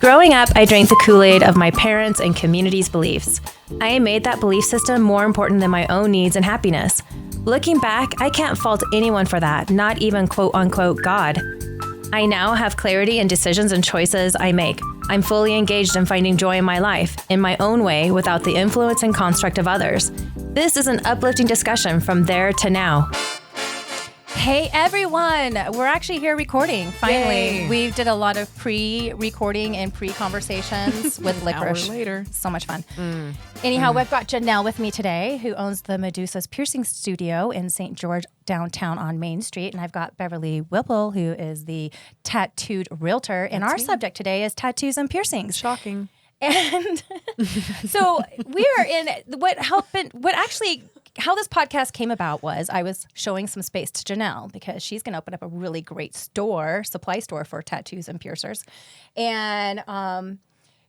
Growing up, I drank the Kool-Aid of my parents' and community's beliefs. I made that belief system more important than my own needs and happiness. Looking back, I can't fault anyone for that, not even quote-unquote God. I now have clarity in decisions and choices I make. I'm fully engaged in finding joy in my life, in my own way, without the influence and construct of others. This is an uplifting discussion from there to now. Hey everyone, we're actually here recording. Finally, Yay. we did a lot of pre-recording and pre-conversations with Licorice. Hour later. So much fun. Anyhow, we've got Janelle with me today, who owns the Medusa's Piercing Studio in St. George, downtown on Main Street. And I've got Beverly Whipple, who is the tattooed realtor. And our subject today is tattoos and piercings. Shocking. And so we are in how this podcast came about was I was showing some space to Janelle because she's going to open up a really great supply store for tattoos and piercers. And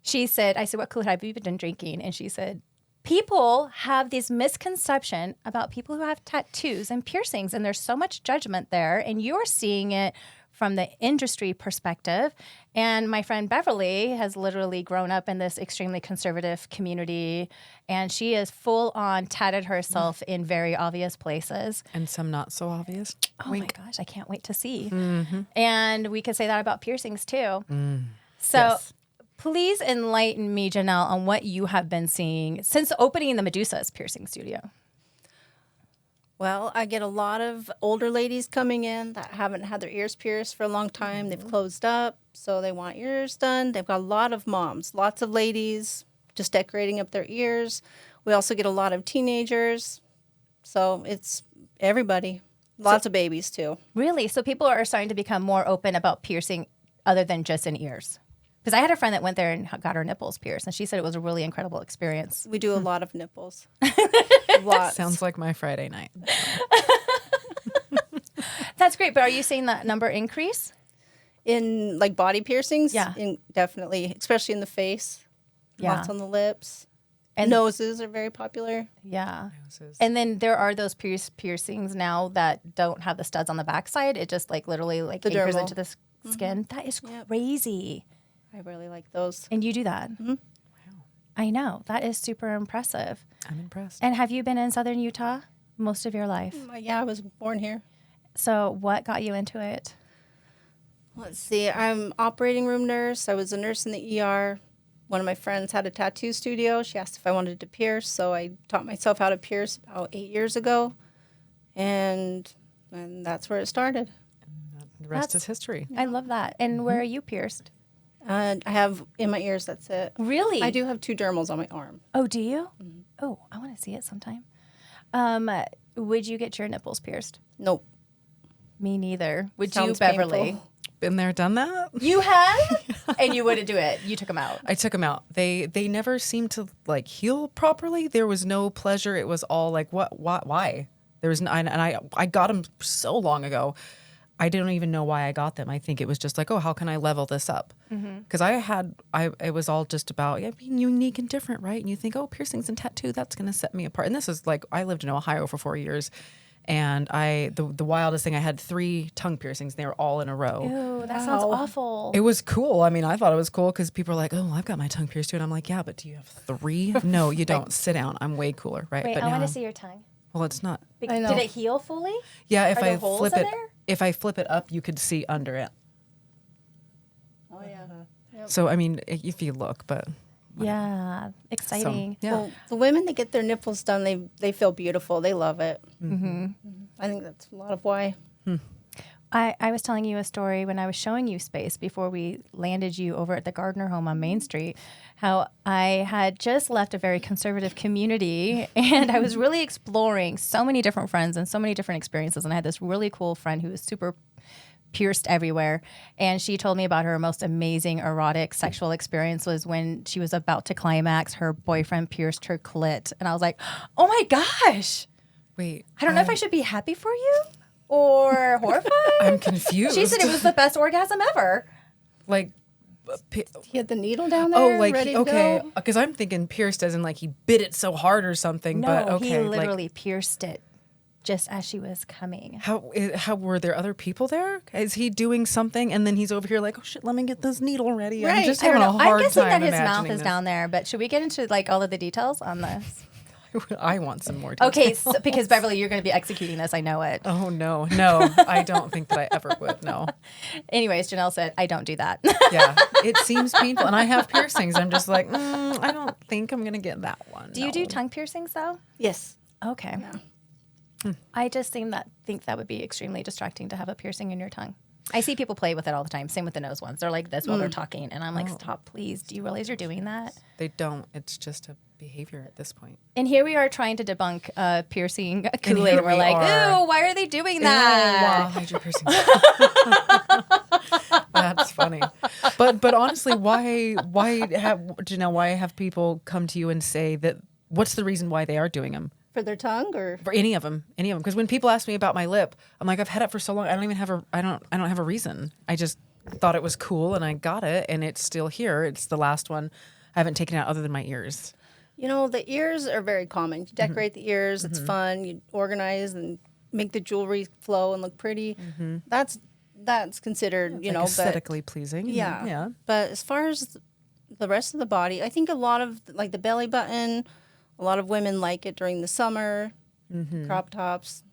she said, I said, what Kool-Aid have you been drinking? And she said, people have this misconception about people who have tattoos and piercings, and there's so much judgment there, and you're seeing it from the industry perspective. And my friend Beverly has literally grown up in this extremely conservative community, and she is full on tatted herself in very obvious places. And some not so obvious. Oh Wink. my gosh, I can't wait to see. Mm-hmm. And we could say that about piercings too. So Yes. please enlighten me, Janelle, on what you have been seeing since opening the Medusa's Piercing Studio. Well, I get a lot of older ladies coming in that haven't had their ears pierced for a long time. They've closed up, so they want ears done. They've got a lot of moms, lots of ladies just decorating up their ears. We also get a lot of teenagers, so it's everybody. Lots of babies, too. Really? So people are starting to become more open about piercing other than just in ears? Because I had a friend that went there and got her nipples pierced, and she said it was a really incredible experience. We do a lot of nipples. Lots. Sounds like my Friday night. That's great, but are you seeing that number increase? In, like, body piercings? Yeah. Definitely, especially in the face. Yeah. Lots on the lips. And Noses are very popular. yeah. And then there are those piercings now that don't have the studs on the backside. It just like literally like The anchors dermal. into the skin. That is crazy. I really like those. And you do that. Wow. I know. That is super impressive. I'm impressed. And have you been in Southern Utah most of your life? Yeah, I was born here. So what got you into it? Let's see. I'm operating room nurse. I was a nurse in the ER. One of my friends had a tattoo studio. She asked if I wanted to pierce, so I taught myself how to pierce about 8 years ago, and that's where it started. The rest is history. I love that. And where are you pierced? I have in my ears. That's it. Really? I do have 2 dermals on my arm. Oh, do you? Oh, I want to see it sometime. Would you get your nipples pierced? Nope. Me neither. Would Sounds you, Beverly? painful. Been there, done that. You have? And you wouldn't do it. You took them out. I took them out. They never seemed to like heal properly. There was no pleasure. It was all like, what, why? There was, I got them so long ago. I didn't even know why I got them. I think it was just like, oh, how can I level this up? Because it was all just about being unique and different, right? And you think, oh, piercings and tattoo, that's going to set me apart. And this is like, I lived in Ohio for 4 years, and the wildest thing, I had 3 tongue piercings. They were all in a row. Ew, that sounds awful. It was cool. I mean, I thought it was cool because people are like, oh, I've got my tongue pierced too. And I'm like, yeah, but do you have 3? No, you don't. Sit down. I'm way cooler, right? Wait, but I want now, to see your tongue. well, it's not. I know. Did it heal fully? Yeah, if Are there I holes flip in it, there? if I flip it up, you could see under it. Oh, yeah. So, I mean, if you look, but Yeah, exciting. yeah. Well, the women that get their nipples done, they feel beautiful. They love it. I think that's a lot of why. I was telling you a story when I was showing you space before we landed you over at the Gardner home on Main Street, how I had just left a very conservative community and I was really exploring so many different friends and so many different experiences. And I had this really cool friend who was super pierced everywhere. And she told me about her most amazing erotic sexual experience was when she was about to climax, her boyfriend pierced her clit. And I was like, oh my gosh. wait. I don't know if I should be happy for you or horrified. I'm confused. She said it was the best orgasm ever. like, He had the needle down there. oh, like, ready to okay. go. Because I'm thinking pierced as in like he bit it so hard or something. No, but okay. he like, literally pierced it just as she was coming. How were there other people there? Is he doing something and then he's over here like, oh shit, let me get this needle ready? Right. I'm just I don't having a know. hard I'm guessing time that his mouth imagining is this. down there, but should we get into like all of the details on this? I want some more details. Okay, so, because Beverly, you're going to be executing this. I know it. Oh, no. I don't think that I ever would. No. Anyways, Janelle said, I don't do that. Yeah. It seems painful. And I have piercings. I'm just like, I don't think I'm going to get that one. Do you do tongue piercings though? Yes. Okay. I just think that would be extremely distracting to have a piercing in your tongue. I see people play with it all the time. Same with the nose ones. They're like this while they're talking. And I'm like, stop, please. Do you realize you're doing that? They don't. It's just a behavior at this point. And here we are trying to debunk piercing here Kool-Aid. And we're we like, are. ew, why are they doing Ew, that? wow, hide your piercings. That's funny. But honestly, why have people come to you and say that? What's the reason why they are doing them? For their tongue or For any of them. Because when people ask me about my lip, I'm like, I've had it for so long. I don't even have I don't have a reason. I just thought it was cool and I got it and it's still here. It's the last one I haven't taken out other than my ears. the ears are very common. You decorate the ears, it's fun. You organize and make the jewelry flow and look pretty. That's considered, Like aesthetically pleasing. Yeah. Yeah. But as far as the rest of the body, I think a lot of like the belly button, a lot of women like it during the summer, crop tops.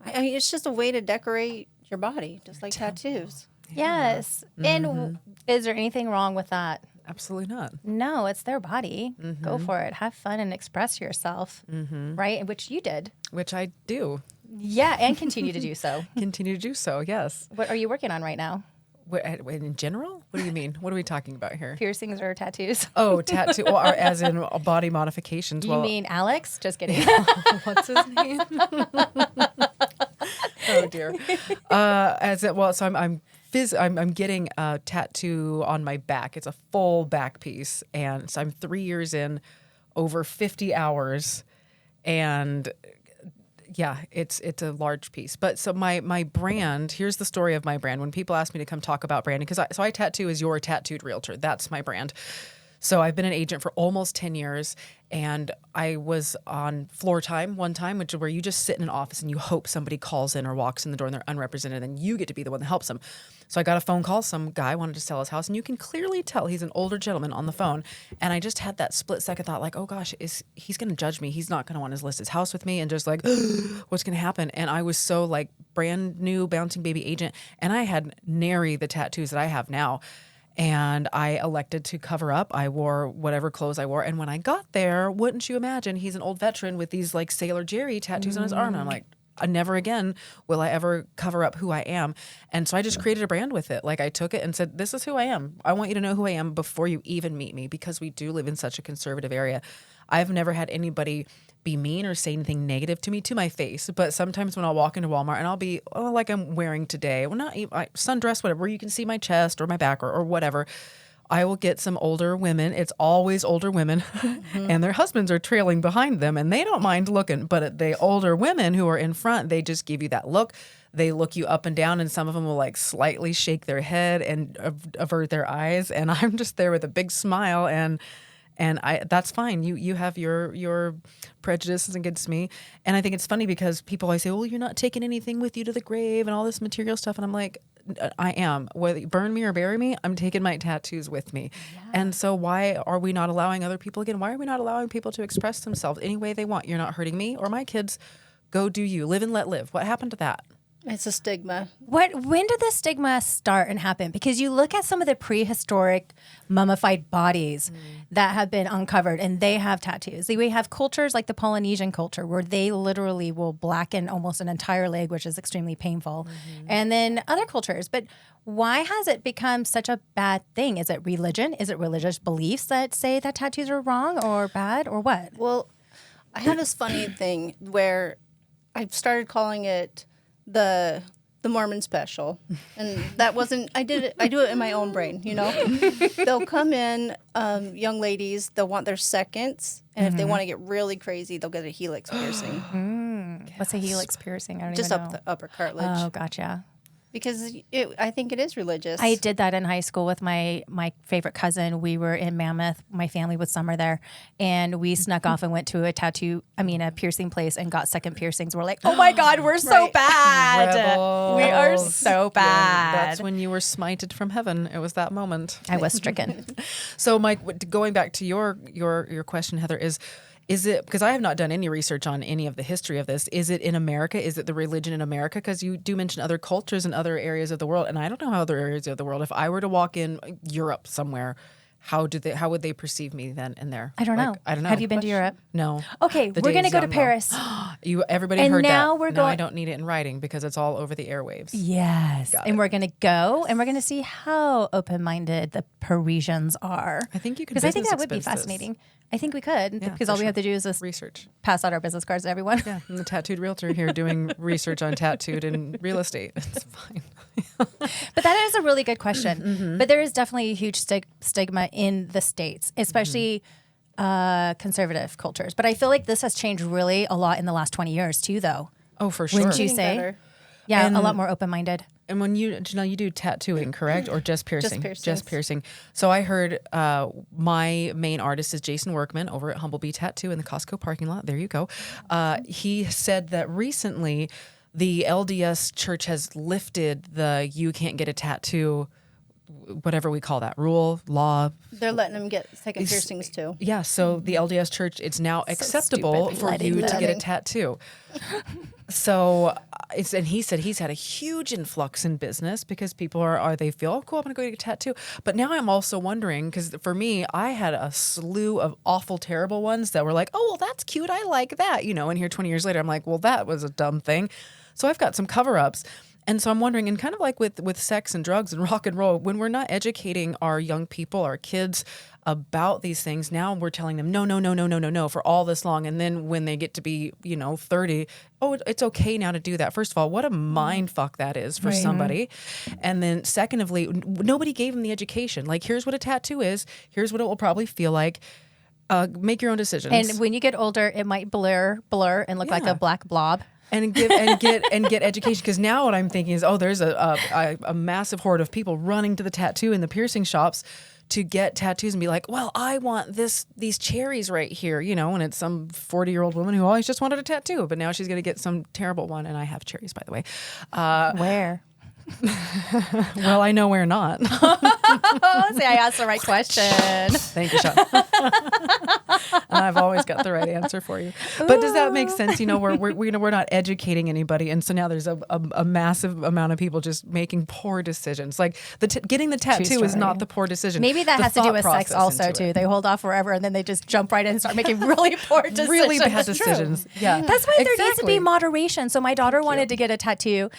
I mean, it's just a way to decorate your body, just like tattoos. Yes. And is there anything wrong with that? Absolutely not. No, it's their body. Go for it. Have fun and express yourself. Right? Which you did. Which I do. Yeah, and continue to do so. Continue to do so, yes. What are you working on right now? In general? What do you mean? What are we talking about here? Piercings or tattoos? Oh, tattoo, or as in body modifications. You mean Alex? Just kidding. What's his name? Oh dear. So I'm getting a tattoo on my back. It's a full back piece, and so I'm 3 years in, over 50 hours, and yeah, it's a large piece. But so my brand, here's the story of my brand. When people ask me to come talk about branding, because I tattoo as your tattooed realtor. That's my brand. So I've been an agent for almost 10 years, and I was on floor time one time, which is where you just sit in an office and you hope somebody calls in or walks in the door and they're unrepresented, and you get to be the one that helps them. So I got a phone call. Some guy wanted to sell his house, and you can clearly tell he's an older gentleman on the phone. And I just had that split second thought, like, oh gosh, he's going to judge me. He's not going to want to list his house with me, and just like, what's going to happen? And I was so like brand new bouncing baby agent, and I had nary the tattoos that I have now. And I elected to cover up. I wore whatever clothes I wore. And when I got there, wouldn't you imagine, he's an old veteran with these like Sailor Jerry tattoos on his arm. And I'm like, never again will I ever cover up who I am. And so I just created a brand with it. Like I took it and said, this is who I am. I want you to know who I am before you even meet me, because we do live in such a conservative area. I've never had anybody be mean or say anything negative to me to my face. But sometimes when I'll walk into Walmart and I'll be like I'm wearing today, well, not even sundress, whatever, where you can see my chest or my back or whatever, I will get some older women. It's always older women and their husbands are trailing behind them and they don't mind looking. But the older women who are in front, they just give you that look. They look you up and down, and some of them will like slightly shake their head and avert their eyes. And I'm just there with a big smile, and that's fine. You have your prejudices against me. And I think it's funny because people always say, well, you're not taking anything with you to the grave and all this material stuff. And I'm like, I am. Whether you burn me or bury me, I'm taking my tattoos with me. Yeah. And so why are we not allowing other people, again, why are we not allowing people to express themselves any way they want? You're not hurting me or my kids. Go do you. Live and let live. What happened to that? It's a stigma. When did the stigma start and happen? Because you look at some of the prehistoric mummified bodies that have been uncovered, and they have tattoos. We have cultures like the Polynesian culture where they literally will blacken almost an entire leg, which is extremely painful. And then other cultures. But why has it become such a bad thing? Is it religion? Is it religious beliefs that say that tattoos are wrong or bad or what? Well, I have this funny thing where I've started calling it the Mormon special, and that wasn't. I do it in my own brain. They'll come in, young ladies. They'll want their seconds, and if they want to get really crazy, they'll get a helix piercing. What's a helix piercing? I don't Just even know. up the upper cartilage. Oh, gotcha. Because I think it is religious. I did that in high school with my favorite cousin. We were in Mammoth. My family would summer there, and we snuck off and went to a piercing place and got second piercings. We're like, oh my God, we're so bad. Rebels. We are so bad. That's when you were smited from heaven. It was that moment. I was stricken. So, Mike, going back to your question, Heather, is it, because I have not done any research on any of the history of this, is it in America? Is it the religion in America? Because you do mention other cultures and other areas of the world, and I don't know how other areas of the world. If I were to walk in Europe somewhere, how would they perceive me then in there? I don't know. Have you been to Europe? No. Okay, we're going to go to Paris. Everybody And heard now that. we're Now going- I don't need it in writing because it's all over the airwaves. Yes. And we're going to go and we're going to see how open-minded the Parisians are. I think you could Because I think that business would be expense this. fascinating. I think we could because all we have to do is just Research. pass out our business cards to everyone. Yeah, I'm the tattooed realtor here doing research on tattooed and real estate. It's fine. But that is a really good question. But there is definitely a huge stigma in the States, especially conservative cultures. But I feel like this has changed really a lot in the last 20 years too, though. Oh, for sure. Wouldn't you Getting say? better. Yeah, And- a lot more open-minded. And when Janelle, you do tattooing, correct? Or just piercing? piercings. Just piercing. So I heard my main artist is Jason Workman over at Humblebee Tattoo in the Costco parking lot. There you go. He said that recently the LDS church has lifted the you can't get a tattoo, whatever we call that, rule, law. They're letting them get second piercings too. Yeah, so the LDS church, it's now acceptable stupid. for Letting you to get a letting. tattoo. So, and he said he's had a huge influx in business because people they feel, oh, cool, I'm going to go get a tattoo. But now I'm also wondering, because for me, I had a slew of awful, terrible ones that were like, oh, well, that's cute. I like that. And here 20 years later, I'm like, well, that was a dumb thing. So I've got some cover-ups. And so I'm wondering, and kind of like with sex and drugs and rock and roll, when we're not educating our young people, our kids about these things, now we're telling them, no, for all this long. And then when they get to be, 30, oh, it's okay now to do that. First of all, what a mind fuck that is for somebody. And then secondly, nobody gave them the education. Like, here's what a tattoo is. Here's what it will probably feel like. Make your own decisions. And when you get older, it might blur and look like Yeah. a black blob. And get education, because now what I'm thinking is, there's a massive horde of people running to the tattoo and the piercing shops to get tattoos and be like, well, I want these cherries right here, and it's some 40-year-old woman who always just wanted a tattoo, but now she's going to get some terrible one. And I have cherries, by the way. Where? Well, I know where not. See, I asked the right question. Thank you, Sean. And I've always got the right answer for you. But does that make sense? We're not educating anybody, and so now there's a massive amount of people just making poor decisions. Like getting the tattoo is not the poor decision. Maybe that The has to do thought with sex process also into too. it. They hold off forever and then they just jump right in and start making really poor decisions. Really bad It's true. decisions. Yeah, That's why there needs to Exactly. be moderation. So my daughter wanted to get a tattoo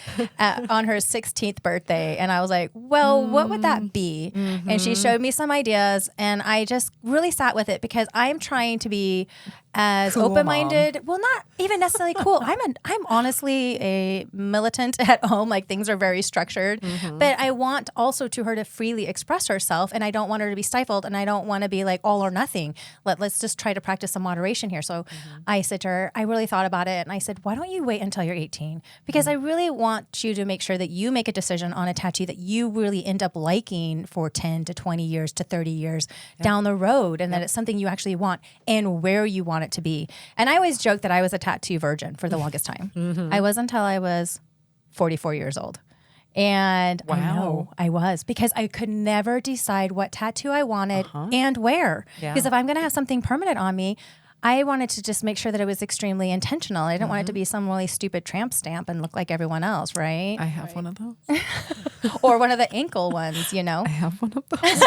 on her 16th birthday. And I was like, well, what would that be? And she showed me some ideas and I just really sat with it because I'm trying to be as Cool open-minded. Well, not even necessarily cool. I'm honestly a militant at home. Like things are very structured, but I want also to her to freely express herself, and I don't want her to be stifled, and I don't want to be like all or nothing. Let's just try to practice some moderation here. So I said to her, I really thought about it, and I said, why don't you wait until you're 18? Because I really want you to make sure that you make a decision on a tattoo that you really end up liking for 10 to 20 years to 30 years down the road, and that it's something you actually want and where you want it to be. And I always joke that I was a tattoo virgin for the longest time. I was until I was 44 years old. And I know I was, because I could never decide what tattoo I wanted and where. Because if I'm going to have something permanent on me, I wanted to just make sure that it was extremely intentional. I didn't want it to be some really stupid tramp stamp and look like everyone else, right? I have one of those. Or one of the ankle ones, I have one of those.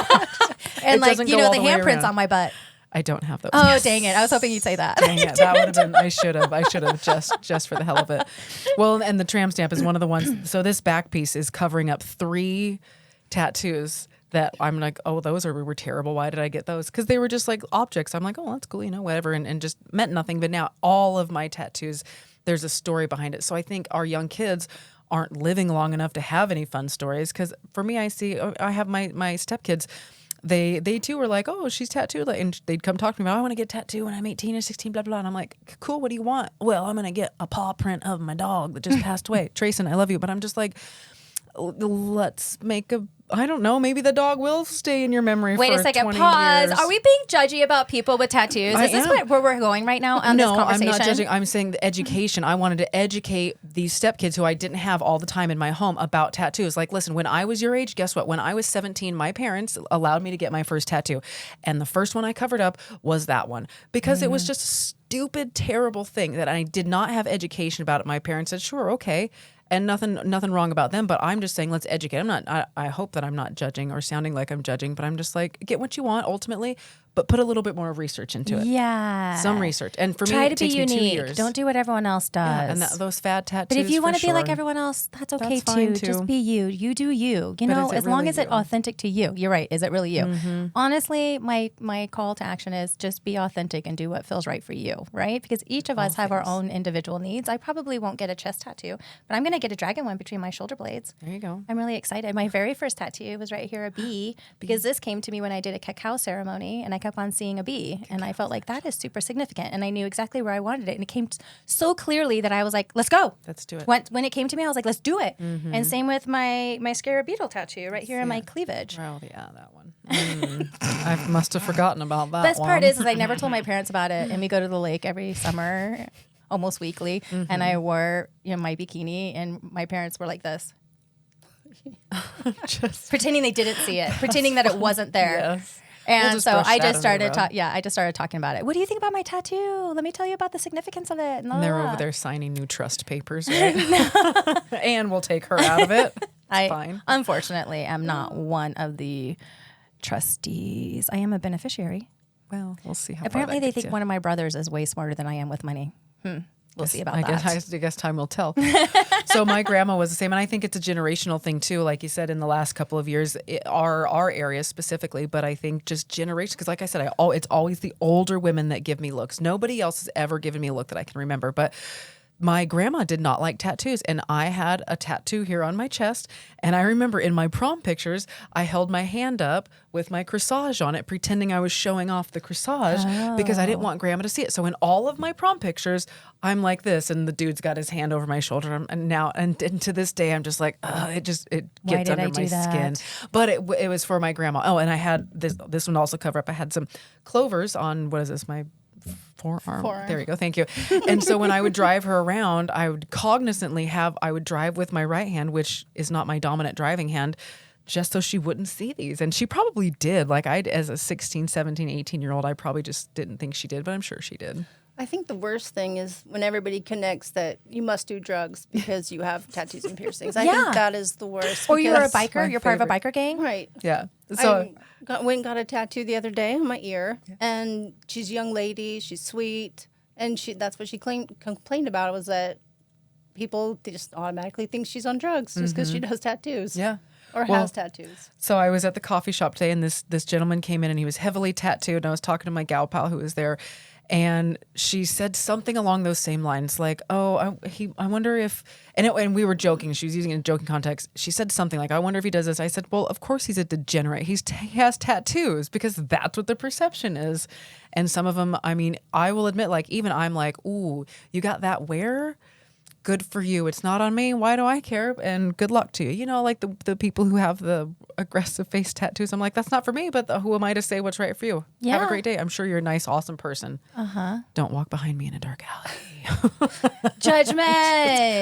and like, doesn't go all the way handprints around. on my butt. I don't have those. Oh, dang it. I was hoping you'd say that. Dang it, that would have been. I should have just for the hell of it. Well, and the tramp stamp is one of the ones. So this back piece is covering up 3 tattoos that I'm like, oh, those were terrible. Why did I get those? Because they were just like objects. I'm like, oh, that's cool, whatever, and just meant nothing. But now all of my tattoos, there's a story behind it. So I think our young kids aren't living long enough to have any fun stories. Because for me, I have my stepkids. They too were like, oh, she's tattooed. And they'd come talk to me about, I want to get a tattoo when I'm 18 or 16, blah, blah. And I'm like, cool, what do you want? Well, I'm going to get a paw print of my dog that just passed away. Trayson, I love you. But I'm just like, let's make I don't know, maybe the dog will stay in your memory Wait for a second, 20 pause. years. Are we being judgy about people with tattoos? I Is this am. where we're going right now on this No, I'm conversation? not judging. I'm saying the education. I wanted to educate these stepkids who I didn't have all the time in my home about tattoos. Like, listen, when I was your age, guess what? When I was 17, my parents allowed me to get my first tattoo. And the first one I covered up was that one because it was just a stupid, terrible thing that I did not have education about it. My parents said, sure, okay. And nothing wrong about them, but I'm just saying let's educate. I hope that I'm not judging or sounding like I'm judging, but I'm just like, get what you want ultimately, but put a little bit more research into it. Yeah. Some research. And for Try me, to it be takes me 2 unique. years. Don't do what everyone else does. Yeah, and those fad tattoos. But if you want to be like sure. everyone else, that's okay That's fine, too. too. Just be you. You do you. You But know, is it as long really as it's you? authentic to you. You're right. Is it really you? Honestly, my call to action is just be authentic and do what feels right for you, right? Because each of us have our own individual needs. I probably won't get a chest tattoo, but I'm going to get a dragon one between my shoulder blades. There you go. I'm really excited. My very first tattoo was right here, a bee, because this came to me when I did a cacao ceremony and I kept on seeing a bee. And I felt like that is super significant. And I knew exactly where I wanted it. And it came so clearly that I was like, let's go. Let's do it. When it came to me, I was like, let's do it. And same with my scarab beetle tattoo right here in my cleavage. Oh, yeah, that one. I must have forgotten about that Best one. part is I never told my parents about it. And we go to the lake every summer, almost weekly. And I wore my bikini and my parents were like this. Just Pretending they didn't see it, pretending that it wasn't there. yes. And just so brush I that just under the started, rug. I just started talking about it. What do you think about my tattoo? Let me tell you about the significance of it. And they're over there signing new trust papers, right? And we'll take her out of it. It's fine. Unfortunately, am not one of the trustees. I am a beneficiary. Well, we'll see how Apparently, far that they gets think you. one of my brothers is way smarter than I am with money. We'll see about that. I guess time will tell. So my grandma was the same, and I think it's a generational thing too. Like you said, in the last couple of years, our area specifically, but I think just generation. Because like I said, it's always the older women that give me looks. Nobody else has ever given me a look that I can remember, but. My grandma did not like tattoos, and I had a tattoo here on my chest. And I remember in my prom pictures, I held my hand up with my corsage on it, pretending I was showing off the corsage because I didn't want grandma to see it. So in all of my prom pictures, I'm like this, and the dude's got his hand over my shoulder. And to this day, I'm just like, it gets Why did under I my do that? skin. But it was for my grandma. Oh, and I had this one also cover up. I had some clovers on, what is this, my forearm. There you go. Thank you. And so when I would drive her around, I would cognizantly I would drive with my right hand, which is not my dominant driving hand, just so she wouldn't see these. And she probably did. Like as a 16, 17, 18-year-old, I probably just didn't think she did, but I'm sure she did. I think the worst thing is when everybody connects that you must do drugs because you have tattoos and piercings. I Yeah. think that is the worst. Or you're a because- biker. You're part of a biker gang. Right. Yeah. So Went and got a tattoo the other day on my ear, and she's a young lady. She's sweet, and that's what she complained about was that people just automatically think she's on drugs just because she does tattoos. yeah. Or has tattoos. So I was at the coffee shop today, and this gentleman came in, and he was heavily tattooed. And I was talking to my gal pal who was there, and she said something along those same lines, like, "Oh, I wonder if," and we were joking. She was using it in joking context. She said something like, "I wonder if he does this." I said, "Well, of course he's a degenerate. He has tattoos because that's what the perception is." And some of them, I mean, I will admit, like even I'm like, "Ooh, you got that where?" Good for you. It's not on me. Why do I care? And good luck to you. You know, like the people who have the aggressive face tattoos. I'm like, that's not for me, but who am I to say what's right for you? Have Yeah. a great day. I'm sure you're a nice, awesome person. Don't walk behind me in a dark alley. Judgment.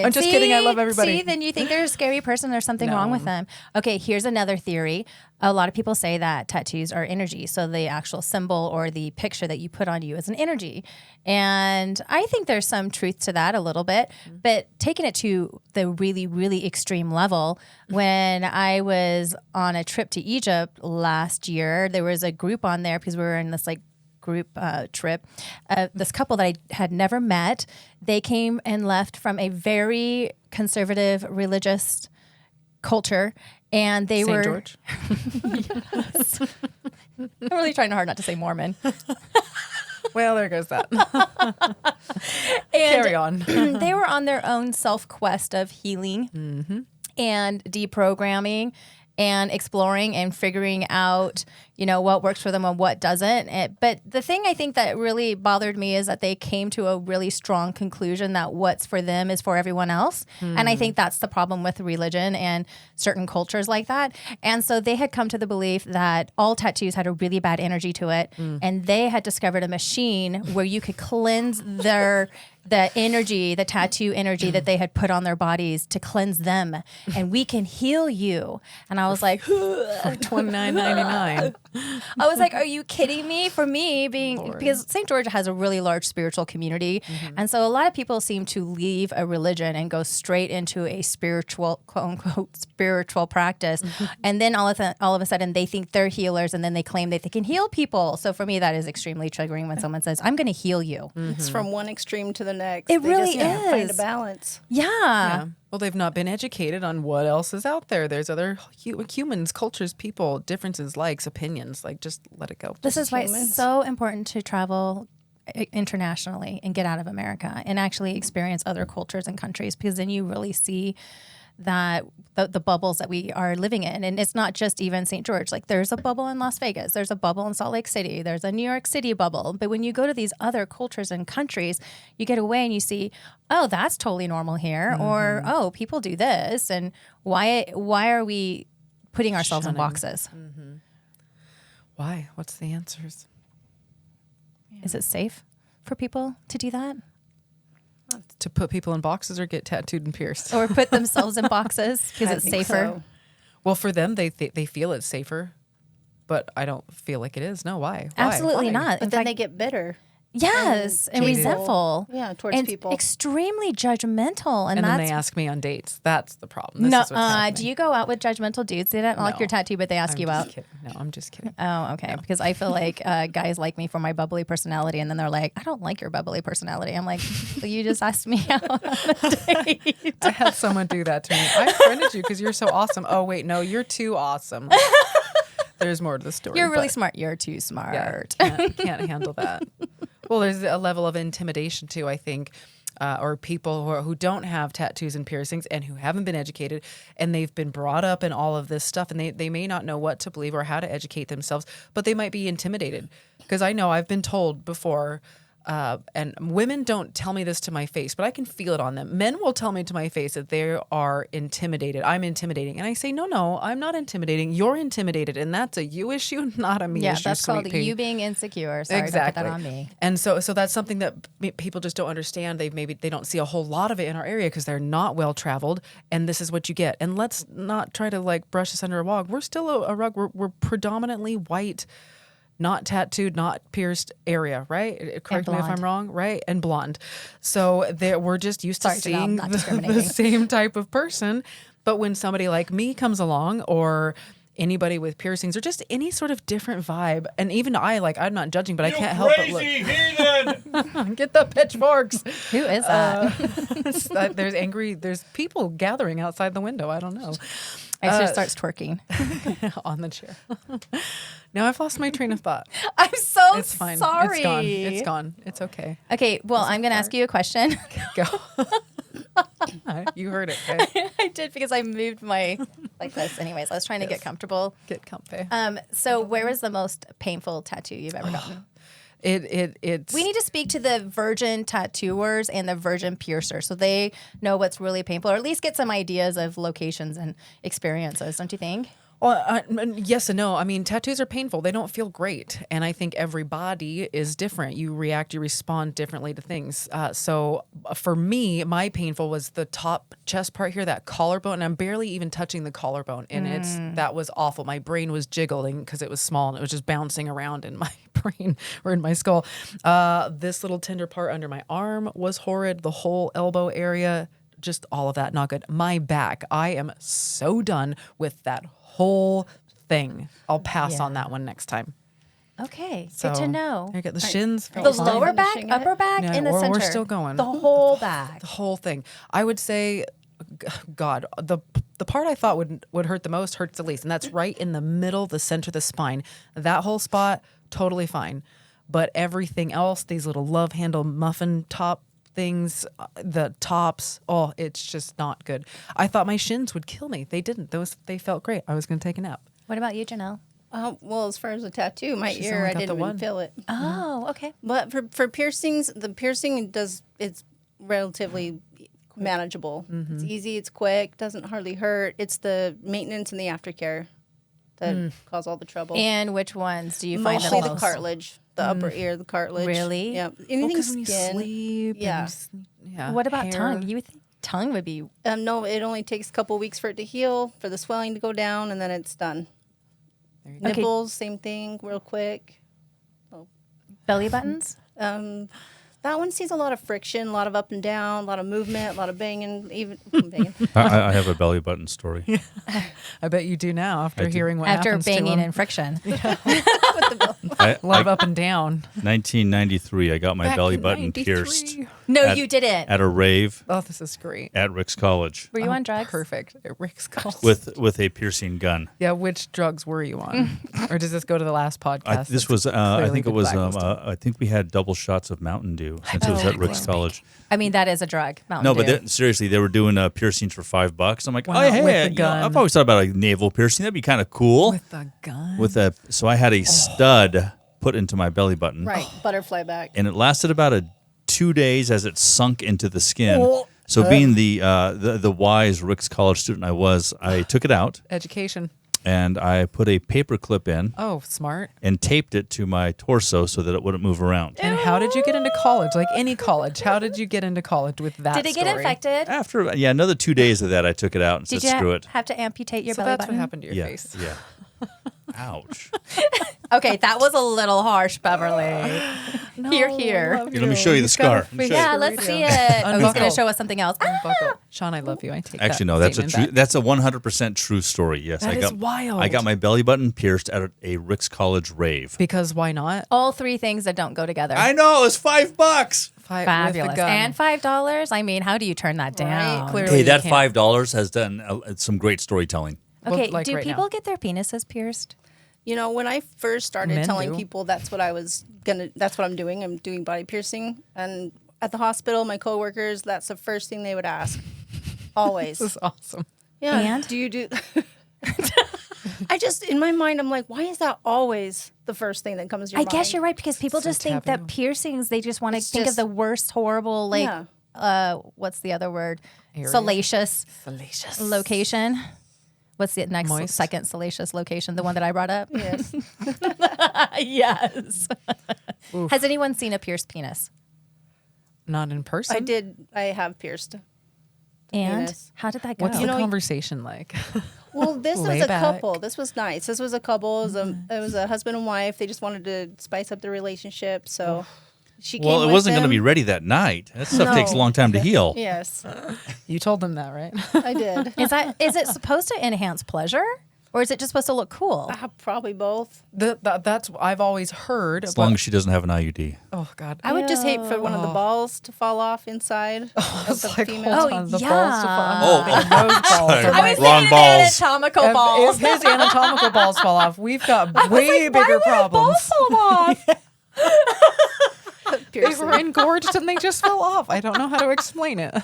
I'm just kidding. I love everybody. See, then you think they're a scary person. There's something wrong with them. Okay, here's another theory. A lot of people say that tattoos are energy. So the actual symbol or the picture that you put on you is an energy. And I think there's some truth to that a little bit. But taking it to the really, really extreme level, when I was on a trip to Egypt last year, there was a group on there because we were in this like group trip. This couple that I had never met, they came and left from a very conservative religious culture, and they St. were George. Yes. I'm really trying hard not to say Mormon. Well, there goes that. And Carry on. they were on their own self quest of healing and deprogramming and exploring and figuring out, what works for them and what doesn't. But the thing I think that really bothered me is that they came to a really strong conclusion that what's for them is for everyone else. And I think that's the problem with religion and certain cultures like that. And so they had come to the belief that all tattoos had a really bad energy to it. And they had discovered a machine where you could cleanse the tattoo energy that they had put on their bodies to cleanse them, and we can heal you. And I was like, For $29.99. I was like, are you kidding me? For me, because St. George has a really large spiritual community. And so a lot of people seem to leave a religion and go straight into a spiritual, quote unquote, spiritual practice. And then all of a sudden they think they're healers, and then they claim that they can heal people. So for me, that is extremely triggering when someone says, I'm going to heal you. It's from one extreme to the next. It They really just can't find a is. balance. Yeah. Well, they've not been educated on what else is out there. There's other humans, cultures, people, differences, likes, opinions. Like, just let it go. This is why it's so important to travel internationally and get out of America and actually experience other cultures and countries, because then you really see that the bubbles that we are living in. And it's not just even St. George. Like, there's a bubble in Las Vegas. There's a bubble in Salt Lake City. There's a New York City bubble. But when you go to these other cultures and countries, you get away and you see, oh, that's totally normal here. Or, oh, people do this. And why are we putting ourselves in boxes? Why? What's the answers? Is it safe for people to do that? To put people in boxes or get tattooed and pierced? Or put themselves in boxes because I it's think safer? so. Well, for them, they feel it's safer, but I don't feel like it is. No, why? Absolutely Why? not. But In then fact, they get bitter. yes, and Jaded. resentful. Yeah, towards and people. extremely judgmental. And And then that's they ask me on dates. That's the problem. This no. is what's happening. Do you go out with judgmental dudes? They don't like No. your tattoo, but they ask I'm you just out. kidding. No, I'm just kidding. Oh, okay. Because I feel like guys like me for my bubbly personality, and then they're like, I don't like your bubbly personality. I'm like, well, you just asked me out on a date. I had someone do that to me. I friended you because you're so awesome. Oh, wait, no, you're too awesome. There's more to the story. You're really but smart. You're too smart. can't handle that. Well, there's a level of intimidation too, I think, or people who don't have tattoos and piercings and who haven't been educated, and they've been brought up in all of this stuff, and they may not know what to believe or how to educate themselves, but they might be intimidated. Because I know I've been told before, and women don't tell me this to my face, but I can feel it on them. Men will tell me to my face that they are intimidated. I'm intimidating. And I say, no, I'm not intimidating. You're intimidated. And that's a you issue, not a me Yeah, issue. that's called sweet pea. you being insecure. Sorry, Exactly. don't put that on me. And so that's something that people just don't understand. They don't see a whole lot of it in our area because they're not well traveled. And this is what you get. And let's not try to like brush this under a rug. We're still a rug. We're predominantly white, not tattooed, not pierced area, right? Correct me if I'm wrong, right? And blonde. So we're just used to Sorry, Janelle, seeing not the discriminating. same type of person. But when somebody like me comes along, or anybody with piercings, or just any sort of different vibe, and even I'm not judging, but I can't help but look. Heathen! Get the pitchforks. Who is that? There's people gathering outside the window. I don't know. Actually starts twerking. On the chair. Now I've lost my train of thought. I'm so It's fine. sorry. It's gone. It's gone. It's okay. Okay, well, I'm going to ask you a question. Go. You heard it. Okay? I did because I moved my like this. Anyways, I was trying to get comfortable. Get comfy. So where was the most painful tattoo you've ever gotten? It's. We need to speak to the virgin tattooers and the virgin piercers so they know what's really painful, or at least get some ideas of locations and experiences, don't you think? Well, yes and no. I mean, tattoos are painful. They don't feel great. And I think every body is different. You respond differently to things. So for me, my painful was the top chest part here, that collarbone. And I'm barely even touching the collarbone. And that was awful. My brain was jiggling because it was small and it was just bouncing around in my brain or in my skull. This little tender part under my arm was horrid. The whole elbow area, just all of that, not good. My back, I am so done with that whole thing. I'll pass on that one next time. Okay, So, good to know. I get the shins. The felt fine. lower back, Finishing it? upper back, Yeah, in the we're center. still going. The whole back. The whole thing. I would say, God, the part I thought would hurt the most hurts the least, and that's right in the middle, the center of the spine. That whole spot, totally fine. But everything else, these little love handle muffin top things, the tops, it's just not good. I thought my shins would kill me. They didn't. They felt great. I was going to take a nap. What about you, Janelle? Well, as far as the tattoo, my She's ear, only I got the didn't one. even feel it. Oh, okay. But for piercings, the piercing it's relatively manageable. It's easy, it's quick, doesn't hardly hurt. It's the maintenance and the aftercare that cause all the trouble. And which ones do you find Mostly the the most? cartilage, the upper ear, the cartilage. Really? Yeah. Well, Anything 'cause when you skin. sleep. Yeah. Yeah. What about hair. tongue? You would think tongue would be. No, it only takes a couple weeks for it to heal, for the swelling to go down, and then it's done. There you go. Nipples, same thing, real quick. Belly buttons? That one sees a lot of friction, a lot of up and down, a lot of movement, a lot of banging, even banging. I have a belly button story. I bet you do now after hearing what After happens banging to 'em. and friction. I, A lot of up and down. 1993, I got my Back belly in button 93. pierced No, At- you didn't. at a rave Oh, this is great. at Rick's College Were you on drugs? Perfect. At Rick's College. with a piercing gun. Yeah, which drugs were you on? Or does this go to the last podcast? This that's was I clearly think it been was blacklisted? I think we had double shots of Mountain Dew since it was at Rick's College. I mean, that is a drug. Mountain No, but Dew. seriously, they were doing piercings for $5. I'm like, Wow, oh hey, with the you know, gun. I've always thought about a navel piercing. That'd be kind of cool. With the gun. So I had a stud put into my belly button, Right, butterfly back. and it lasted about 2 days as it sunk into the skin. So being the wise Rick's College student I took it out Education. and I put a paper clip in Oh, smart. and taped it to my torso so that it wouldn't move around. And how did you get into college? Like any college, how did you get into college with that Did it get story? infected? After another 2 days of that, I took it out and Did said, "Screw you it." have to amputate your So belly that's button? what happened to your Yeah, face. yeah. Ouch. Okay, that was a little harsh, Beverly. Here, here. love Here, let me show you the He's got a scar. Let me face show you. Yeah, for let's radio. see it. Oh, he's going to Unbuckle. show us something else. Unbuckle. Sean, I love you. I take Actually, that no, that's a statement true. back. That's a 100% true story. Yes, That I is got wild. I got my belly button pierced at a Rick's College rave. Because why not? All three things that don't go together. I know, it's $5. With Fabulous. the gun. And $5? I mean, how do you turn that down? Clearly Hey, you that can't. $5 has done some great storytelling. Well, Okay, like do right people now. get their penises pierced? You know, when I first started Men telling do. people that's what I'm doing. I'm doing body piercing. And at the hospital, my coworkers, that's the first thing they would ask. Always. This is awesome. Yeah. And? Do you do I just in my mind I'm like, why is that always the first thing that comes to your I mind? guess you're right because people So just think taboo. that piercings, they just want to It's think of just- the worst, horrible, like, what's the other word? Area? Salacious Salacious. location. What's the next Moist? second salacious location? The one that I brought up? Yes. Yes. Has anyone seen a pierced penis? Not in person. I have pierced. And Penis. how did that go? What's You the know, conversation like? Well, this Lay was a back. couple. This was nice. This was a couple. It was a husband and wife. They just wanted to spice up their relationship. So she came Well, it with wasn't going to them. be ready that night. That stuff takes a No. long time to heal. Yes, You told them that, right? I did. is it supposed to enhance pleasure? Or is it just supposed to look cool? Probably both. That's I've always heard. As long as she doesn't have an IUD. Oh God. I would just hate for one of the balls to fall off inside of the like, female. hold Oh, on, the yeah. balls to fall. Oh, Those balls. sorry. are I like- was Wrong balls. Anatomical if, balls. if his anatomical balls fall off, we've got way bigger problems. They piercing. were engorged and they just fell off. I don't know how to explain it.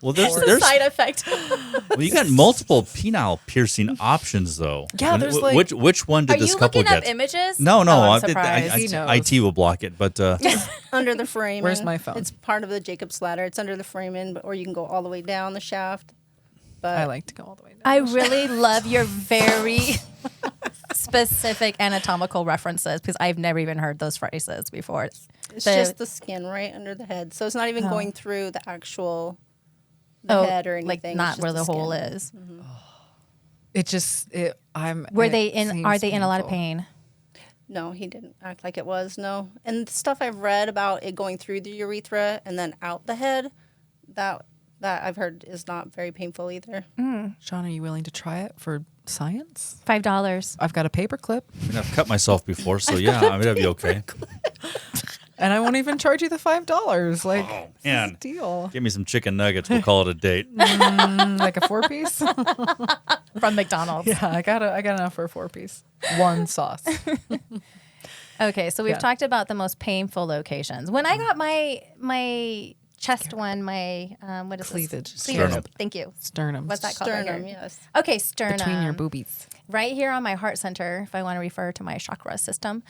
Well, there's Side effect. well, you got multiple penile piercing options though. Yeah, there's like- which one did Are this you couple looking up get? images? No, Oh, I'm I, surprised. He knows. IT will block it, but under the frame. Where's my phone? It's part of the Jacob's ladder. It's under the framing, or you can go all the way down the shaft. But I like to go all the way down. I really love your very specific anatomical references because I've never even heard those phrases before. it's The- just the skin right under the head, so it's not even going through the actual head or anything. like It's not just where the hole skin. is. It just I'm. Were it they in? seems Are they in a lot of painful. pain? No, he didn't act like it was. No, and the stuff I've read about it going through the urethra and then out the head, that I've heard is not very painful either. Sean, are you willing to try it for science? $5. I've got a paper clip, I mean, I've cut myself before, so yeah, I mean, that'd be okay. and I won't even charge you the $5. Like, Oh man, deal. give me some chicken nuggets. We'll call it a date. Like a 4-piece. From McDonald's. Yeah, I got enough for a 4-piece. One sauce. Okay, so we've Yeah. talked about the most painful locations. When I got my chest one, my what is Cleavage. this? Sternum. Thank you. Sternum. What's that called? right Sternum, here? yes. Okay, sternum. Between your boobies. Right here on my heart center, if I want to refer to my chakra system.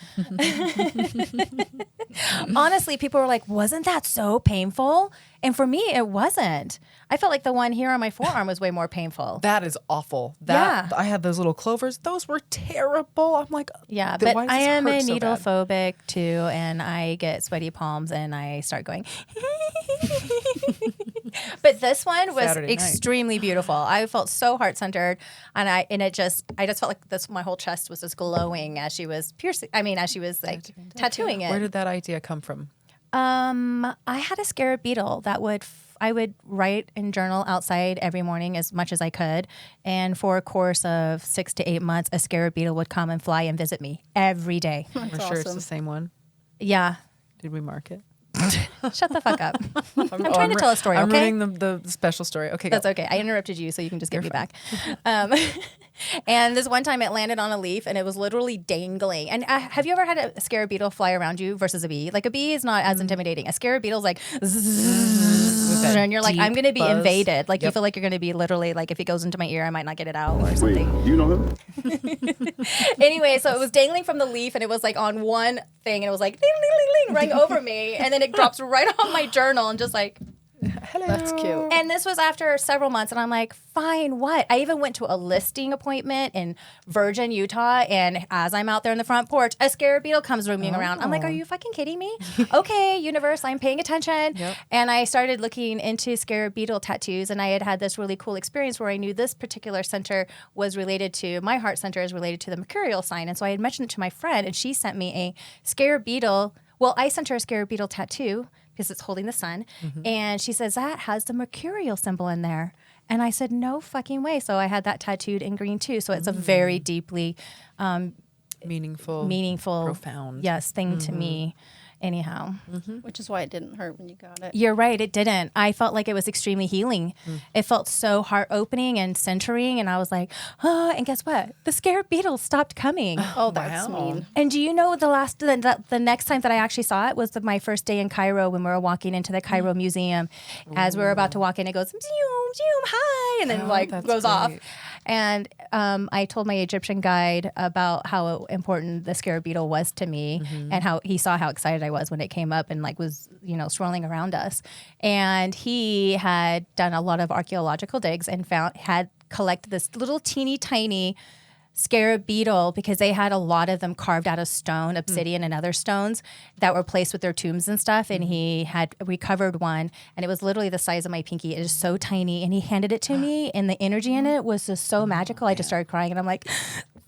Honestly, people were like, wasn't that so painful? And for me, it wasn't. I felt like the one here on my forearm was way more painful. That is awful. That I had those little clovers. Those were terrible. I'm like, Yeah, then but why does I this am a hurt so needle bad? phobic too, and I get sweaty palms and I start going. But this one was Saturday night. extremely beautiful. I felt so heart centered, and I just felt like this. My whole chest was just glowing as she was piercing. I mean, as she was like tattooing it. Where did that idea come from? I had a scarab beetle that I would write and journal outside every morning as much as I could. And for a course of 6 to 8 months, a scarab beetle would come and fly and visit me every day. We're sure it's the same one. Yeah. Did we mark it? Shut the fuck up. I'm trying to tell a story, I'm okay? reading the special story. Okay, That's go. okay. I interrupted you, so you can just get me back. And this one time it landed on a leaf and it was literally dangling. And have you ever had a scarab beetle fly around you versus a bee? Like a bee is not as intimidating. A scarab beetle's like, that and you're like, I'm deep going to be buzz. invaded. Like you Yep. feel like you're going to be literally like, if it goes into my ear, I might not get it out or something. Wait, you know him? Anyway, so it was dangling from the leaf and it was like on one thing and it was like, ding, ding, ding, ding, running over me. And then it drops right on my journal and just like, That's cute. and this was after several months, and I'm like, fine, what? I even went to a listing appointment in Virgin, Utah, and as I'm out there in the front porch, a scarab beetle comes roaming around. I'm like, are you fucking kidding me? Okay, universe, I'm paying attention. Yep. And I started looking into scarab beetle tattoos, and I had this really cool experience where I knew this particular center was related to, my heart center is related to the mercurial sign. And so I had mentioned it to my friend, and she sent me a scarab beetle. Well, I sent her a scarab beetle tattoo because it's holding the sun. And she says, that has the mercurial symbol in there. And I said, no fucking way. So I had that tattooed in green too. So it's a very deeply Meaningful. profound, yes, thing to me. Anyhow, Which is why it didn't hurt when you got it. you're right. It didn't. I felt like it was extremely healing. It felt so heart opening and centering. And I was like, oh, and guess what? The scarab beetle stopped coming. Oh, that's Wow. mean. And do you know the next time that I actually saw it was my first day in Cairo when we were walking into the Cairo Museum. As we were about to walk in, it goes, zoom, zoom, hi, and then that's goes off. great. And I told my Egyptian guide about how important the scarab beetle was to me and how he saw how excited I was when it came up and was, swirling around us. And he had done a lot of archaeological digs and had collected this little teeny tiny scarab beetle because they had a lot of them carved out of stone, obsidian and other stones that were placed with their tombs and stuff. And he had recovered one and it was literally the size of my pinky. It is so tiny. And he handed it to me and the energy in it was just so magical. I just started crying and I'm like,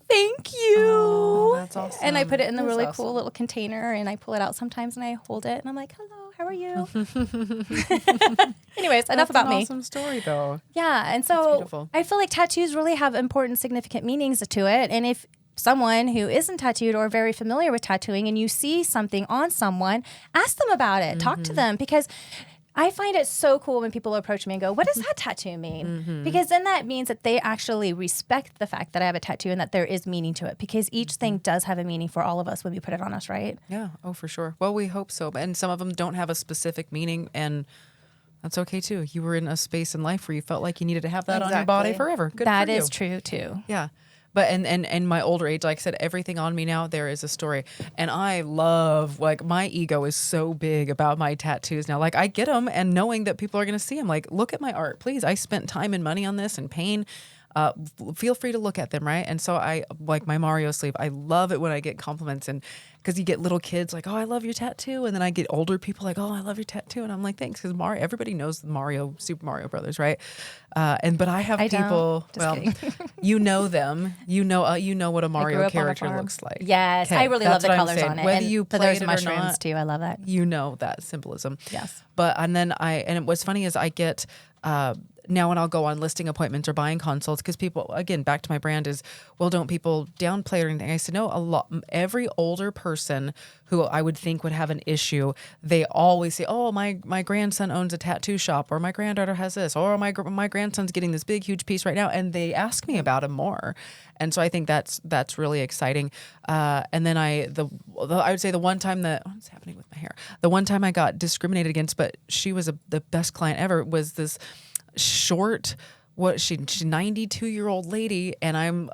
thank you. Oh, that's awesome. And I put it in the really awesome. cool little container and I pull it out sometimes and I hold it and I'm like, hello, how are you? Anyways, enough That's about an me. awesome story, though. Yeah, and so beautiful. I feel like tattoos really have important, significant meanings to it. And if someone who isn't tattooed or very familiar with tattooing and you see something on someone, ask them about it. Talk to them because I find it so cool when people approach me and go, what does that tattoo mean? Because then that means that they actually respect the fact that I have a tattoo and that there is meaning to it because each thing does have a meaning for all of us when we put it on us, right? Yeah. Oh, for sure. Well, we hope so. And some of them don't have a specific meaning, and that's okay too. You were in a space in life where you felt like you needed to have that on your body Exactly. forever. Good That for you. is true too. Yeah. But and my older age, like I said, everything on me now, there is a story. And I love, my ego is so big about my tattoos now. Like I get them and knowing that people are going to see them. Like, look at my art, please. I spent time and money on this and pain. Feel free to look at them, right? And so I, like my Mario sleeve, I love it when I get compliments and because you get little kids like, oh, I love your tattoo. And then I get older people like, oh, I love your tattoo. And I'm like, thanks. Because everybody knows Mario, Super Mario Brothers, right? But I have I don't. people, Just kidding. you know them. You know what a grew Mario up on a character farm. looks like. Yes, Okay, I really love that's the what I'm colors saying. on it. Whether and you the played there's it or mushrooms not, too. I love that. you know that symbolism. Yes. But and then what's funny is I get now when I'll go on listing appointments or buying consults, because people, again, back to my brand is, well, don't people downplay it or anything? I said, no, every older person who I would think would have an issue, they always say, oh, my grandson owns a tattoo shop, or my granddaughter has this, or my grandson's getting this big, huge piece right now. And they ask me about him more. And so I think that's really exciting. And then I would say the one time what's happening with my hair? The one time I got discriminated against, but she was the best client ever, was this short, she's 92-year-old lady. And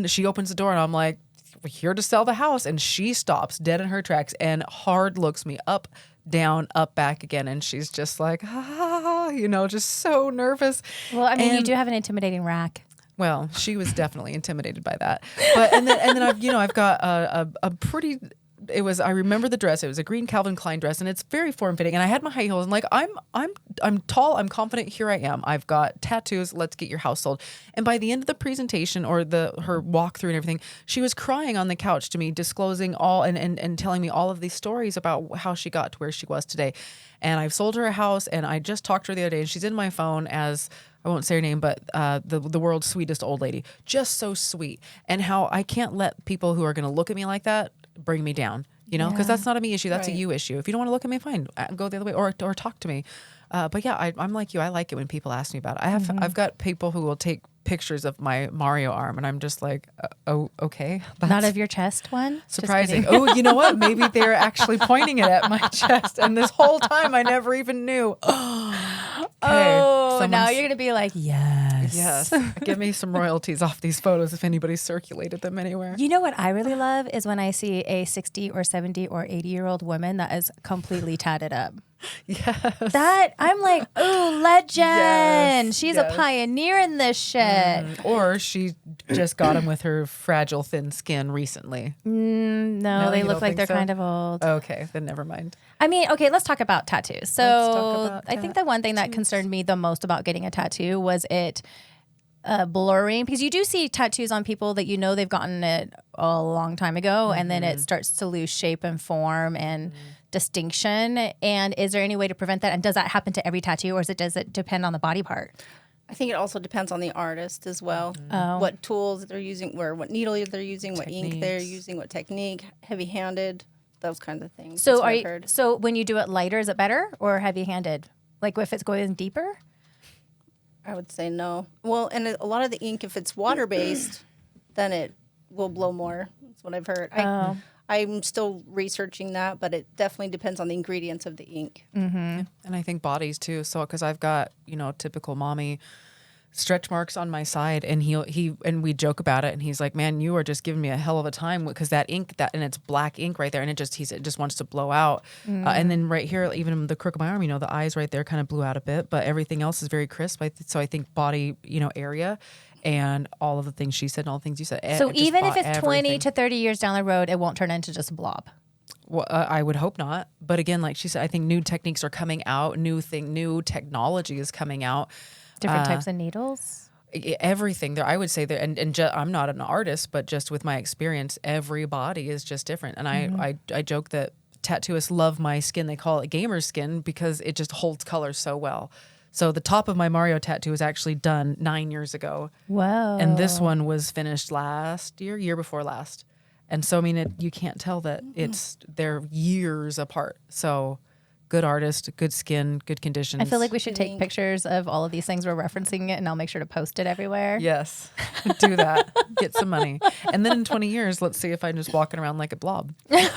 she opens the door and I'm like, we're here to sell the house. And she stops dead in her tracks and hard looks me up, down, up, back again. And she's just like, just so nervous. Well, I mean, you do have an intimidating rack. Well, she was definitely intimidated by that. But and then I've got a pretty. I remember the dress. It was a green Calvin Klein dress, and it's very form fitting. And I had my high heels, and like I'm tall, I'm confident. Here I am. I've got tattoos. Let's get your house sold. And by the end of the presentation or her walkthrough and everything, she was crying on the couch to me, disclosing all and telling me all of these stories about how she got to where she was today. And I've sold her a house, and I just talked to her the other day, and she's in my phone as, I won't say her name, but the world's sweetest old lady. Just so sweet. And how I can't let people who are going to look at me like that bring me down, because that's not a me issue. That's a you issue. If you don't want to look at me, fine. Go the other way or talk to me. But yeah, I'm like you. I like it when people ask me about it. I've got people who will take pictures of my Mario arm, and I'm just like, oh, okay. Not of your chest one? Surprising. Oh, you know what? Maybe they're actually pointing it at my chest, and this whole time I never even knew. Now you're gonna be like, yes. Give me some royalties off these photos if anybody's circulated them anywhere. You know what I really love is when I see a 60 or 70 or 80-year-old woman that is completely tatted up. Yes. That I'm like, ooh, legend. Yes, She's a pioneer in this shit. Or she just got him with her fragile, thin skin recently. No, they look like they're kind of old. Okay, then never mind. I mean, okay, let's talk about tattoos. So Let's talk about I think the one thing that concerned me the most about getting a tattoo was it blurring, because you do see tattoos on people that they've gotten it a long time ago, and then it starts to lose shape and form and distinction. And is there any way to prevent that? And does that happen to every tattoo, or does it depend on the body part? I think it also depends on the artist as well. What tools they're using, what needle they're using, what ink they're using, what technique, heavy-handed, those kinds of things. So when you do it lighter, is it better, or heavy-handed? Like if it's going deeper? I would say no. Well, and a lot of the ink, if it's water-based, then it will blow more. That's what I've heard. I'm still researching that, but it definitely depends on the ingredients of the ink. Mm-hmm. And I think bodies too. So, because I've got, typical mommy stretch marks on my side, and he and we joke about it, and he's like, man, you are just giving me a hell of a time, because that ink, and it's black ink right there, and it just wants to blow out. And then right here, even the crook of my arm, the eyes right there kind of blew out a bit, but everything else is very crisp. So I think body, area, and all of the things she said and all the things you said. So even if it's 20 to 30 years down the road, it won't turn into just a blob. Well, I would hope not. But again, like she said, I think new techniques are coming out. New technology is coming out. Different types of needles. Everything there, I would say there, and I'm not an artist, but just with my experience, every body is just different. And I joke that tattooists love my skin. They call it gamer's skin because it just holds color so well. So the top of my Mario tattoo was actually done 9 years ago. Wow. And this one was finished year before last. And so, I mean, you can't tell that they're years apart. So good artist, good skin, good conditions. I feel like we should take pictures of all of these things. We're referencing it, and I'll make sure to post it everywhere. Yes, do that. Get some money. And then in 20 years, let's see if I'm just walking around like a blob. Like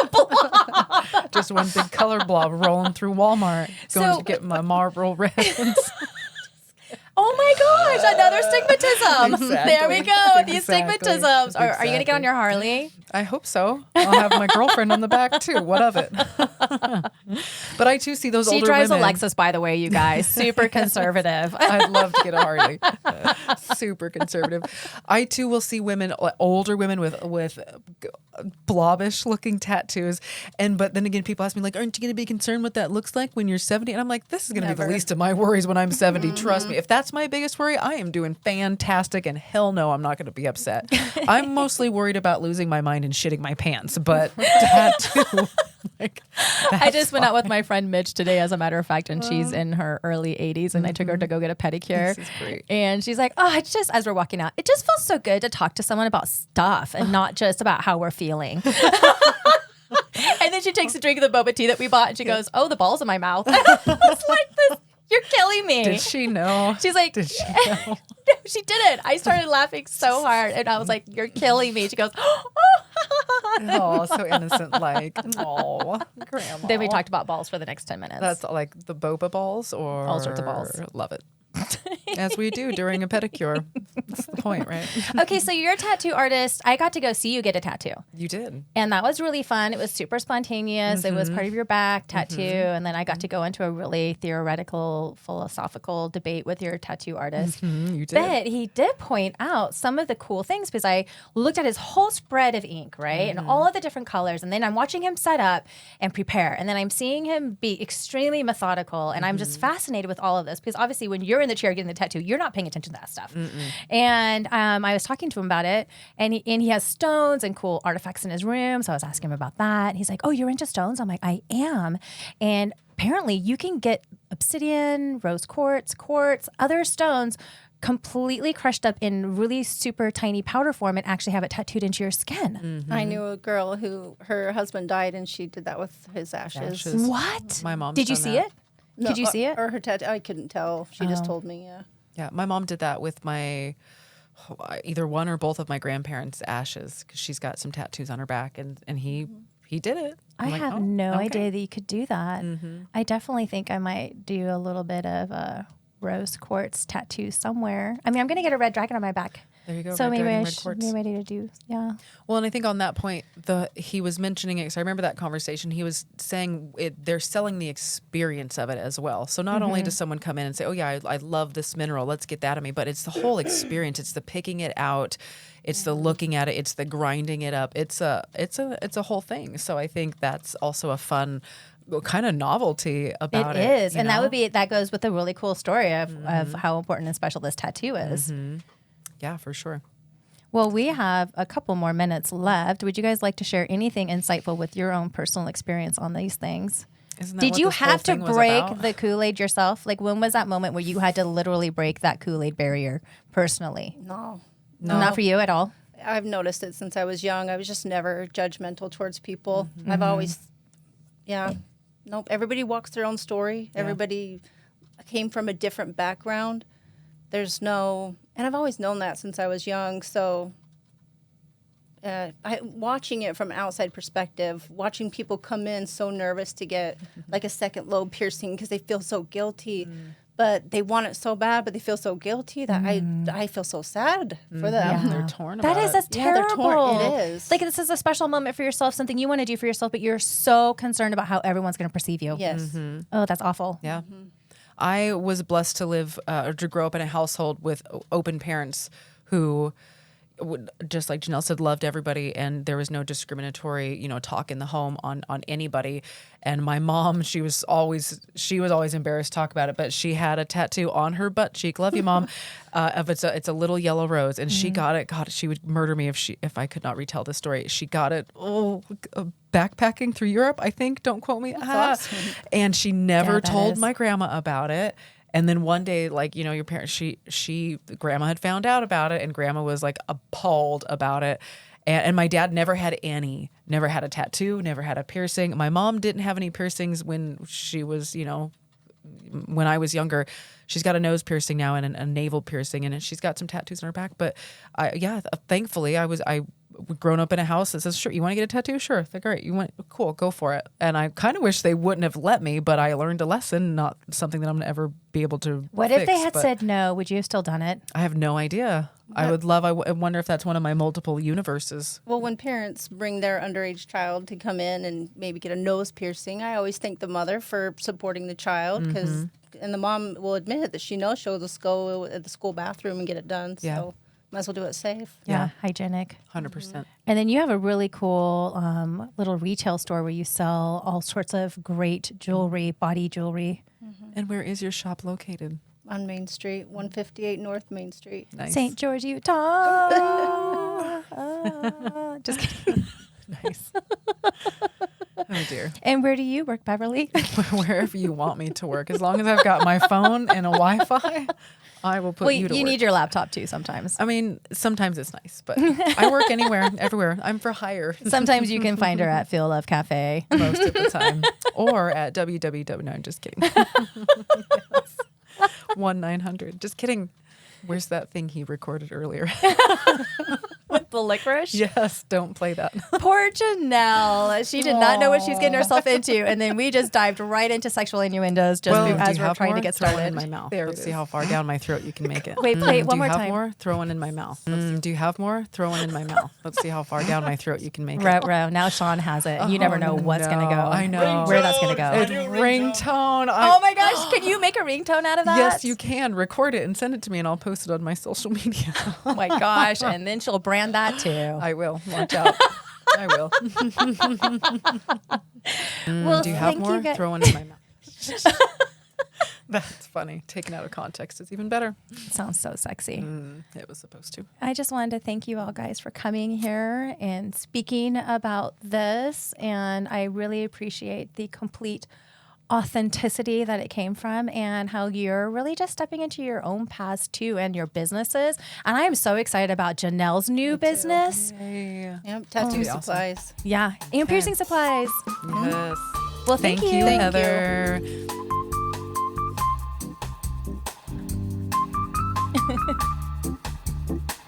a blob. Just one big color blob rolling through Walmart, going to get my Marlboro Reds. Oh my gosh, another stigmatism. Exactly. There we go. These Exactly. stigmatisms. Are you going to get on your Harley? I hope so. I'll have my girlfriend on the back too. What of it? But I too see those older women. She drives a Lexus, by the way, you guys. Super conservative. I'd love to get a Harley. Super conservative. I too will see older women with blobbish looking tattoos. But then again, people ask me, like, aren't you going to be concerned what that looks like when you're 70? And I'm like, this is going to be the least of my worries when I'm 70. Trust me. If that's my biggest worry? I am doing fantastic, and hell no, I'm not going to be upset. I'm mostly worried about losing my mind and shitting my pants, but tattoo. Like, I just went out with my friend Mitch today, as a matter of fact, and she's in her early 80s, and I took her to go get a pedicure. This is great. And she's like, oh, it's just, as we're walking out, it just feels so good to talk to someone about stuff and not just about how we're feeling. And then she takes a drink of the boba tea that we bought, and she goes, oh, the ball's in my mouth. I was like, this, you're killing me. Did she know? She's like, Did she know? no, she didn't. I started laughing so hard, and I was like, you're killing me. She goes, Oh, so innocent, like, oh, grandma. Then we talked about balls for the next 10 minutes. That's like the boba balls or All sorts of balls. Love it. As we do during a pedicure. That's the point, right? Okay, so you're a tattoo artist. I got to go see you get a tattoo. You did. And that was really fun. It was super spontaneous. It was part of your back tattoo. And then I got to go into a really theoretical, philosophical debate with your tattoo artist. You did. But he did point out some of the cool things, because I looked at his whole spread of ink, right? And all of the different colors. And then I'm watching him set up and prepare. And then I'm seeing him be extremely methodical. And I'm just fascinated with all of this, because obviously when you're in the chair getting the tattoo, you're not paying attention to that stuff. And I was talking to him about it, and he has stones and cool artifacts in his room. So I was asking him about that. And he's like, oh, you're into stones? I'm like, I am. And apparently you can get obsidian, rose quartz, other stones completely crushed up in really super tiny powder form and actually have it tattooed into your skin. I knew a girl who her husband died, and she did that with his ashes. What? My mom's Did you done see that. it? Could you see it? Or her tattoo? I couldn't tell. She just told me. Yeah. Yeah, my mom did that with my either one or both of my grandparents' ashes, because she's got some tattoos on her back, and he did it. I I'm like, have oh, no okay. idea that you could do that. I definitely think I might do a little bit of a rose quartz tattoo somewhere. I mean, I'm going to get a red dragon on my back. There you go. So red maybe dragon, I red should quartz. be ready to do, yeah. Well, and I think on that point, he was mentioning it, because I remember that conversation. He was saying they're selling the experience of it as well. So not only does someone come in and say, oh yeah, I love this mineral, let's get that on me, but it's the whole experience. It's the picking it out, it's the looking at it, it's the grinding it up. It's a whole thing. So I think that's also a fun kind of novelty about it. It is. you And know? that goes with a really cool story of how important and special this tattoo is. Yeah, for sure. Well, we have a couple more minutes left. Would you guys like to share anything insightful with your own personal experience on these things? Isn't that Did what you this whole have to thing was break about? the Kool-Aid yourself? Like, when was that moment where you had to literally break that Kool-Aid barrier personally? No. Not for you at all? I've noticed it since I was young. I was just never judgmental towards people. I've always, nope. Everybody walks their own story. Everybody came from a different background. There's no, and I've always known that since I was young. So watching it from an outside perspective, watching people come in so nervous to get like a second lobe piercing because they feel so guilty. But they want it so bad, but they feel so guilty that I feel so sad for them. They're torn That about is it. Yeah, they're terrible. torn. It is. Like, this is a special moment for yourself, something you want to do for yourself, but you're so concerned about how everyone's going to perceive you. Yes. Oh, that's awful. Yeah. I was blessed to live or to grow up in a household with open parents who would, just like Janelle said, loved everybody, and there was no discriminatory, talk in the home on anybody. And my mom, she was always embarrassed to talk about it, but she had a tattoo on her butt cheek. Love you, Mom. It's a little yellow rose, and she got it. God, she would murder me if I could not retell this story. She got it. Backpacking through Europe, I think. Don't quote me. awesome. And she never Yeah, that told is. my grandma about it. And then one day, your parents, grandma had found out about it, and grandma was like appalled about it. And my dad never had a tattoo, never had a piercing. My mom didn't have any piercings when she was, when I was younger. She's got a nose piercing now and a navel piercing, and she's got some tattoos on her back. But thankfully, I grown up in a house that says, sure, you want to get a tattoo? Sure. They're great. Cool, go for it. And I kind of wish they wouldn't have let me, but I learned a lesson, not something that I'm going to ever be able to What fix, if they had but said no? Would you have still done it? I have no idea. I wonder if that's one of my multiple universes. Well, when parents bring their underage child to come in and maybe get a nose piercing, I always thank the mother for supporting the child and the mom will admit that she knows she'll just go at the school bathroom and get it done. Yeah. So might as well do it safe. Yeah, hygienic. 100%. And then you have a really cool little retail store where you sell all sorts of great jewelry, body jewelry. And where is your shop located? on Main Street, 158 North Main Street. Nice. St. George, Utah. Just kidding. Nice. Oh dear. And where do you work, Beverly? Wherever you want me to work, as long as I've got my phone and a Wi-Fi, I will put you to work. You need your laptop too sometimes. I mean, sometimes it's nice, but I work anywhere, everywhere. I'm for hire Sometimes you can find her at Feel Love Cafe. most of the time, or at www. No, I'm just kidding. 1-900. Just kidding. Where's that thing he recorded earlier? With the licorice? Yes, don't play that. Poor Janelle. She did not know what she was getting herself into. And then we just dived right into sexual innuendos just as do you we're have trying more? to get Throw started. it in my mouth. Let's see how far down my throat you can make it. Wait, play it one Do more you have time. more? Throw one in my mouth. Do you have more? Throw one in my mouth. Let's see how far down my throat you can make it. Row. Now Sean has it. You never know what's going to go. I know. Where that's going to go. It's ringtone. Oh my gosh. Can you make a ringtone out of that? Yes, you can. Record it and send it to me, and I'll post it on my social media. Oh my gosh. And then she'll brand that too. I will. Watch out. I will. Well, Do you have thank more? you guys. Throw one in my mouth. That's funny. Taken out of context is even better. Sounds so sexy. It was supposed to. I just wanted to thank you all guys for coming here and speaking about this. And I really appreciate the complete authenticity that it came from and how you're really just stepping into your own paths too and your businesses. And I am so excited about Janelle's new business. Yay. Yep, tattoo awesome. supplies. Yeah. And piercing supplies. Yes. Well, thank you. Thank you. Heather.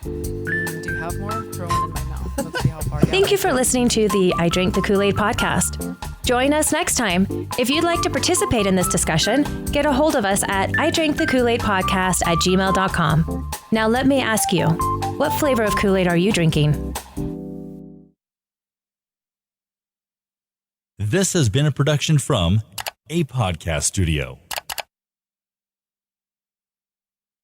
Do you have more? Throw one in my mouth. Let's see how far down. Thank you for listening to the I Drank the Kool-Aid podcast. Join us next time. If you'd like to participate in this discussion, get a hold of us at idrankthekooladpodcast@gmail.com. Now let me ask you, what flavor of Kool-Aid are you drinking? This has been a production from a podcast studio.